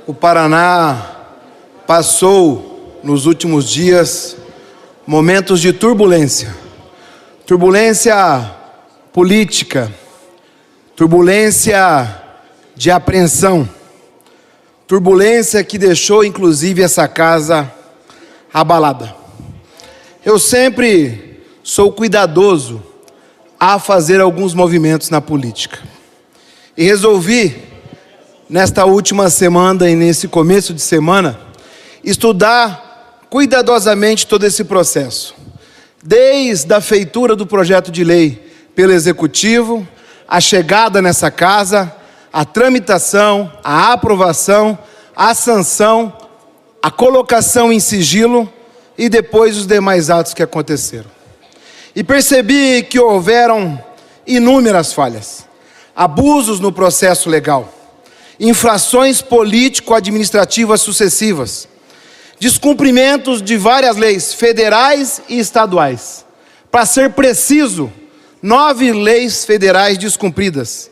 O Paraná passou, nos últimos dias, momentos de turbulência. Turbulência política, turbulência de apreensão, turbulência que deixou, inclusive, essa casa abalada. Eu sempre sou cuidadoso a fazer alguns movimentos na política. E resolvi, nesta última semana e nesse começo de semana, estudar cuidadosamente todo esse processo. Desde a feitura do projeto de lei pelo Executivo, a chegada nessa casa, a tramitação, a aprovação, a sanção, a colocação em sigilo e depois os demais atos que aconteceram. E percebi que houveram inúmeras falhas, abusos no processo legal, infrações político-administrativas sucessivas, descumprimentos de várias leis federais e estaduais. Para ser preciso, 9 leis federais descumpridas,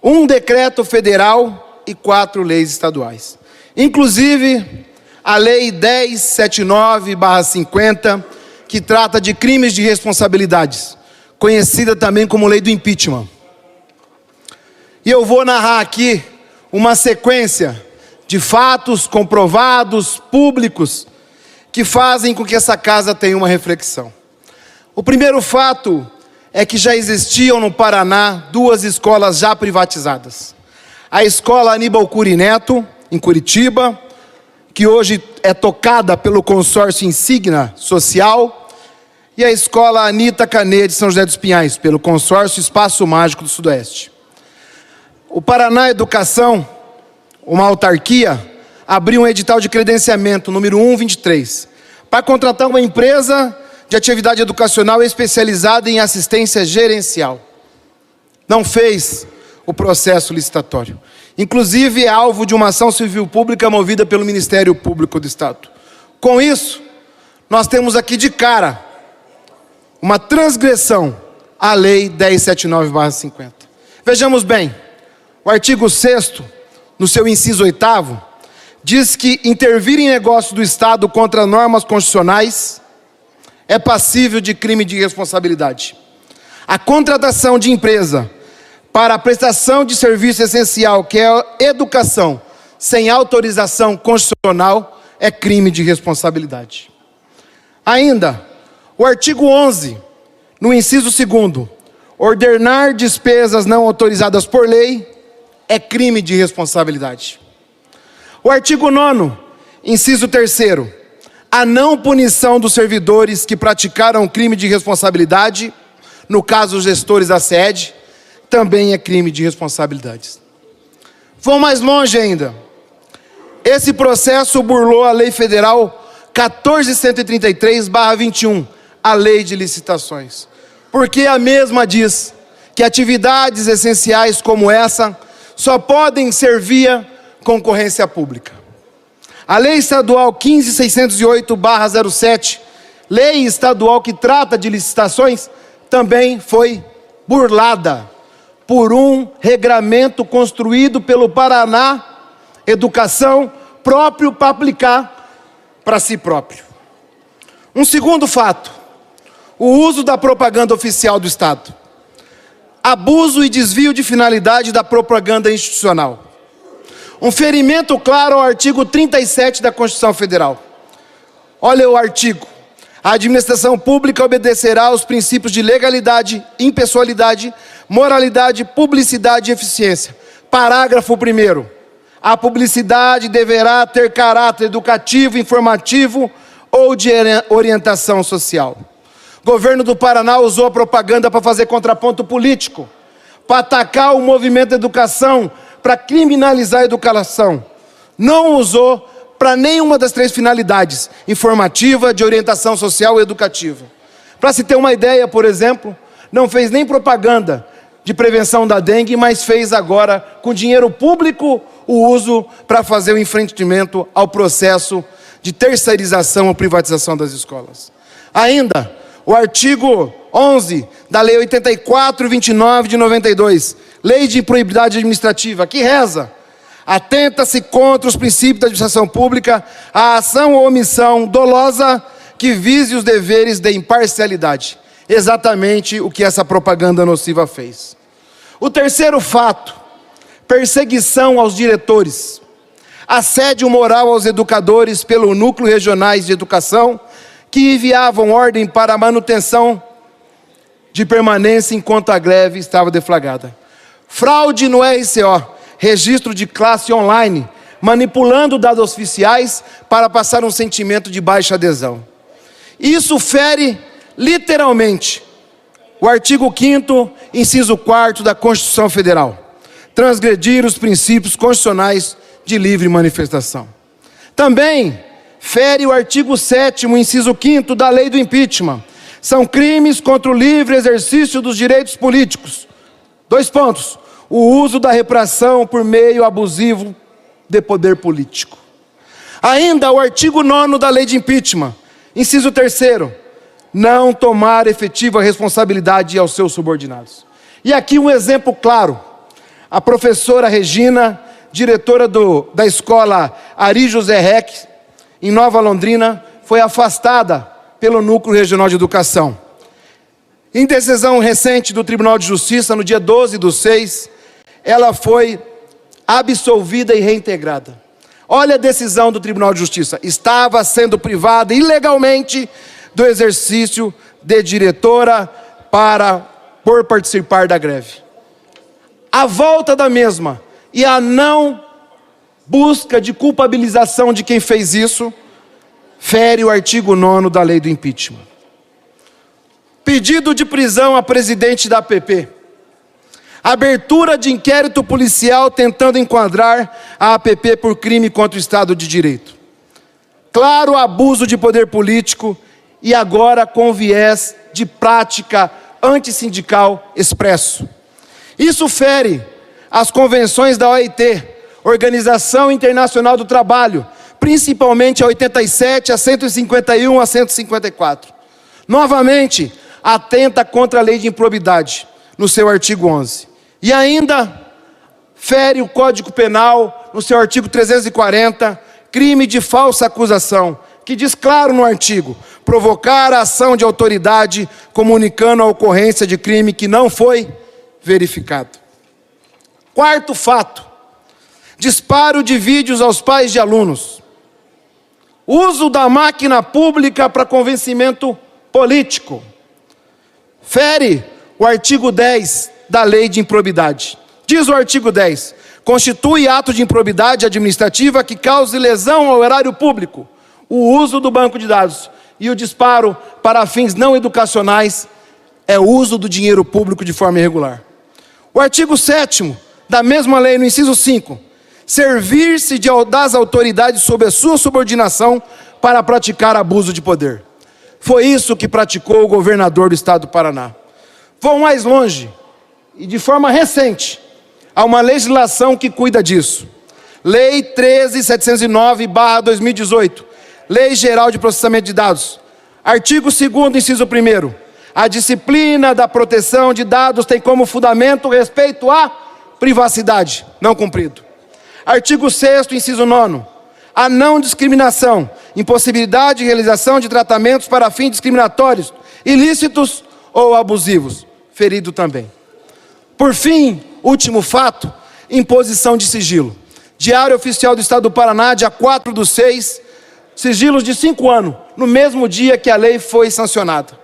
1 decreto federal e 4 leis estaduais. Inclusive, a Lei 1079/50, que trata de crimes de responsabilidades, conhecida também como Lei do Impeachment. E eu vou narrar aqui uma sequência de fatos comprovados, públicos, que fazem com que essa casa tenha uma reflexão. O primeiro fato é que já existiam no Paraná 2 escolas já privatizadas. A escola Aníbal Cury Neto, em Curitiba, que hoje é tocada pelo consórcio Insignia Social, e a escola Anita Canê de São José dos Pinhais, pelo consórcio Espaço Mágico do Sudoeste. O Paraná Educação, uma autarquia, abriu um edital de credenciamento, número 123, para contratar uma empresa de atividade educacional especializada em assistência gerencial. Não fez o processo licitatório. Inclusive, é alvo de uma ação civil pública movida pelo Ministério Público do Estado. Com isso, nós temos aqui de cara uma transgressão à Lei 1079/50. Vejamos bem, o artigo 6º, no seu inciso 8º, diz que intervir em negócio do Estado contra normas constitucionais é passível de crime de responsabilidade. A contratação de empresa para a prestação de serviço essencial, que é a educação, sem autorização constitucional, é crime de responsabilidade. Ainda, o artigo 11, no inciso 2º, ordenar despesas não autorizadas por lei é crime de responsabilidade. O artigo 9º, inciso 3º, a não punição dos servidores que praticaram crime de responsabilidade, no caso os gestores da sede, também é crime de responsabilidade. Vou mais longe ainda. Esse processo burlou a Lei Federal 14.133/21, a Lei de Licitações, porque a mesma diz que atividades essenciais como essa só podem ser via concorrência pública. A Lei Estadual 15.608/07, lei estadual que trata de licitações, também foi burlada por um regramento construído pelo Paraná Educação próprio para aplicar para si próprio. Um segundo fato, o uso da propaganda oficial do Estado. Abuso e desvio de finalidade da propaganda institucional. Um ferimento claro ao artigo 37 da Constituição Federal. Olha o artigo. A administração pública obedecerá aos princípios de legalidade, impessoalidade, moralidade, publicidade e eficiência. Parágrafo 1º. A publicidade deverá ter caráter educativo, informativo ou de orientação social. O governo do Paraná usou a propaganda para fazer contraponto político, para atacar o movimento da educação, para criminalizar a educação. Não usou para nenhuma das 3 finalidades, informativa, de orientação social e educativa. Para se ter uma ideia, por exemplo, não fez nem propaganda de prevenção da dengue, mas fez agora, com dinheiro público, o uso para fazer o enfrentamento ao processo de terceirização ou privatização das escolas. Ainda, o artigo 11 da Lei 84/29 de 92, Lei de Improbidade Administrativa, que reza: Atenta-se contra os princípios da administração pública a ação ou omissão dolosa que vise os deveres de imparcialidade. Exatamente o que essa propaganda nociva fez. O terceiro fato: perseguição aos diretores. Assédio moral aos educadores pelo núcleo regionais de educação que enviavam ordem para a manutenção de permanência enquanto a greve estava deflagrada. Fraude no RCO, registro de classe online, manipulando dados oficiais para passar um sentimento de baixa adesão. Isso fere literalmente o artigo 5º, inciso 4º da Constituição Federal. Transgredir os princípios constitucionais de livre manifestação. Também fere o artigo 7º, inciso 5º da Lei do Impeachment. São crimes contra o livre exercício dos direitos políticos. 2 pontos. O uso da repressão por meio abusivo de poder político. Ainda o artigo 9º da Lei de Impeachment, inciso 3º. Não tomar efetiva responsabilidade aos seus subordinados. E aqui um exemplo claro. A professora Regina, diretora da escola Ari José Reck, em Nova Londrina, foi afastada pelo Núcleo Regional de Educação. Em decisão recente do Tribunal de Justiça, no dia 12/6, ela foi absolvida e reintegrada. Olha a decisão do Tribunal de Justiça. Estava sendo privada ilegalmente do exercício de diretora por participar da greve. A volta da mesma e a não busca de culpabilização de quem fez isso fere o artigo 9º da Lei do Impeachment. Pedido de prisão a presidente da APP. Abertura de inquérito policial tentando enquadrar a APP por crime contra o Estado de Direito. Claro abuso de poder político e agora com viés de prática antissindical expresso. Isso fere as convenções da OIT, Organização Internacional do Trabalho, principalmente a 87, a 151, a 154. Novamente, atenta contra a lei de improbidade, no seu artigo 11. E ainda fere o Código Penal, no seu artigo 340, crime de falsa acusação, que diz claro no artigo: provocar a ação de autoridade comunicando a ocorrência de crime que não foi verificado. Quarto fato: disparo de vídeos aos pais de alunos. Uso da máquina pública para convencimento político. Fere o artigo 10 da Lei de Improbidade. Diz o artigo 10: constitui ato de improbidade administrativa que cause lesão ao erário público o uso do banco de dados. E o disparo para fins não educacionais é o uso do dinheiro público de forma irregular. O artigo 7º da mesma lei, no inciso 5, servir-se das autoridades sob a sua subordinação para praticar abuso de poder. Foi isso que praticou o governador do estado do Paraná. Vou mais longe, e de forma recente, há uma legislação que cuida disso. Lei 13.709/2018, Lei Geral de Processamento de Dados. Artigo 2º, inciso 1º. A disciplina da proteção de dados tem como fundamento o respeito à privacidade, não cumprido. Artigo 6º, inciso 9º. A não discriminação, impossibilidade de realização de tratamentos para fins discriminatórios, ilícitos ou abusivos, ferido também. Por fim, último fato: imposição de sigilo. Diário Oficial do Estado do Paraná, dia 4/6, sigilos de 5 anos, no mesmo dia que a lei foi sancionada.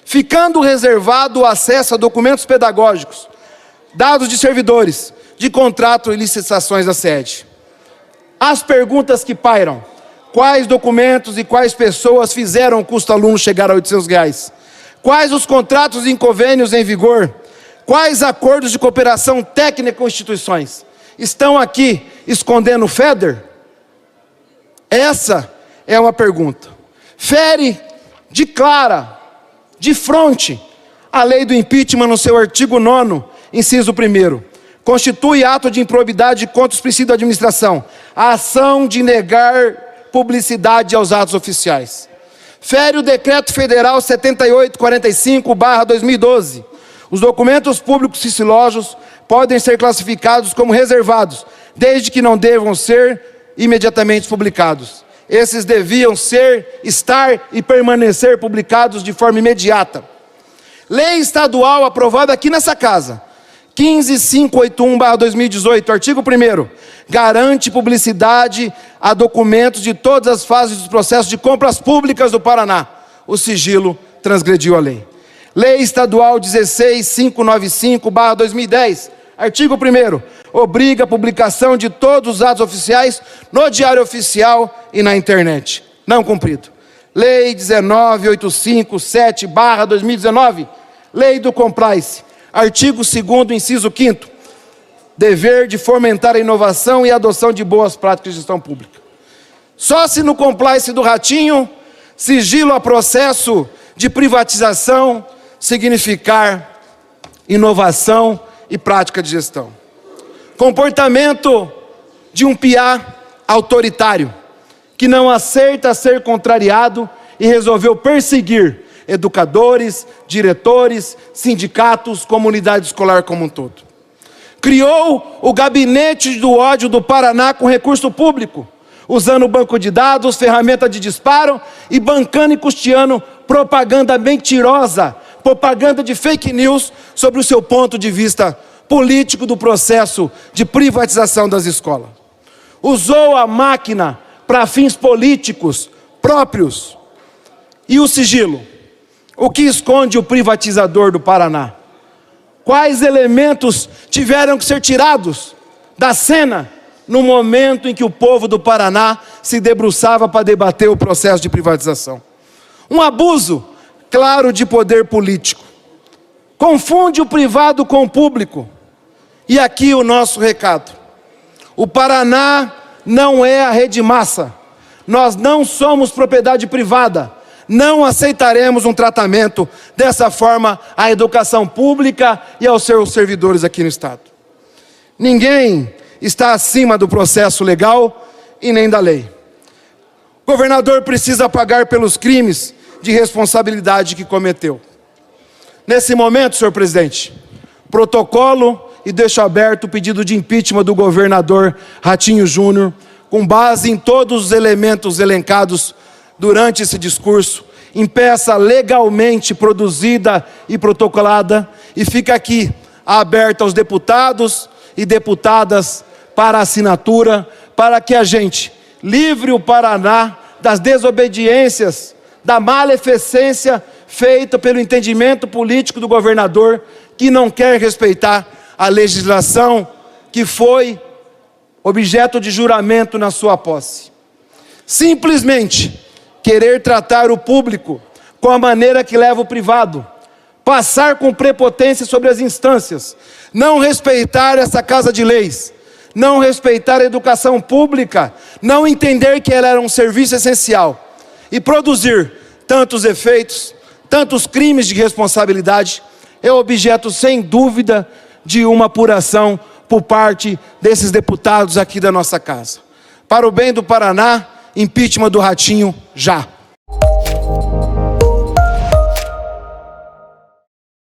Ficando reservado o acesso a documentos pedagógicos, dados de servidores, de contrato e licitações da sede. As perguntas que pairam: quais documentos e quais pessoas fizeram o custo aluno chegar a R$800? Quais os contratos e convênios em vigor? Quais acordos de cooperação técnica com instituições? Estão aqui escondendo o FEDER? Essa é uma pergunta. Fere de fronte, a lei do impeachment no seu artigo 9º, inciso 1º. Constitui ato de improbidade contra os princípios da administração a ação de negar publicidade aos atos oficiais. Fere o Decreto Federal 7845/2012. Os documentos públicos sigilosos podem ser classificados como reservados, desde que não devam ser imediatamente publicados. Esses deviam estar e permanecer publicados de forma imediata. Lei estadual aprovada aqui nessa casa, 15581/2018, artigo 1º, garante publicidade a documentos de todas as fases dos processos de compras públicas do Paraná. O sigilo transgrediu a lei. Lei estadual 16595/2010, artigo 1º, obriga a publicação de todos os atos oficiais no Diário Oficial e na internet. Não cumprido. Lei 19857/2019, Lei do Compliance, artigo 2º, inciso 5º, dever de fomentar a inovação e a adoção de boas práticas de gestão pública. Só se no compliance do Ratinho, sigilo a processo de privatização significar inovação e prática de gestão. Comportamento de um PIA autoritário, que não aceita ser contrariado e resolveu perseguir educadores, diretores, sindicatos, comunidade escolar como um todo. Criou o gabinete do ódio do Paraná com recurso público, usando banco de dados, ferramenta de disparo e bancando e custeando propaganda mentirosa, propaganda de fake news sobre o seu ponto de vista político do processo de privatização das escolas. Usou a máquina para fins políticos próprios. E o sigilo? O que esconde o privatizador do Paraná? Quais elementos tiveram que ser tirados da cena no momento em que o povo do Paraná se debruçava para debater o processo de privatização? Um abuso claro de poder político. Confunde o privado com o público. E aqui o nosso recado. O Paraná não é a rede massa. Nós não somos propriedade privada. Não aceitaremos um tratamento dessa forma à educação pública e aos seus servidores aqui no Estado. Ninguém está acima do processo legal e nem da lei. O governador precisa pagar pelos crimes de responsabilidade que cometeu. Nesse momento, senhor presidente, protocolo e deixo aberto o pedido de impeachment do governador Ratinho Júnior, com base em todos os elementos elencados durante esse discurso, em peça legalmente produzida e protocolada, e fica aqui aberta aos deputados e deputadas para assinatura, para que a gente livre o Paraná das desobediências, da maleficência feita pelo entendimento político do governador, que não quer respeitar a legislação que foi objeto de juramento na sua posse. Simplesmente querer tratar o público com a maneira que leva o privado, passar com prepotência sobre as instâncias, não respeitar essa casa de leis, não respeitar a educação pública, não entender que ela era um serviço essencial e produzir tantos efeitos, tantos crimes de responsabilidade, é objeto sem dúvida de uma apuração por parte desses deputados aqui da nossa casa. Para o bem do Paraná, impeachment do Ratinho já.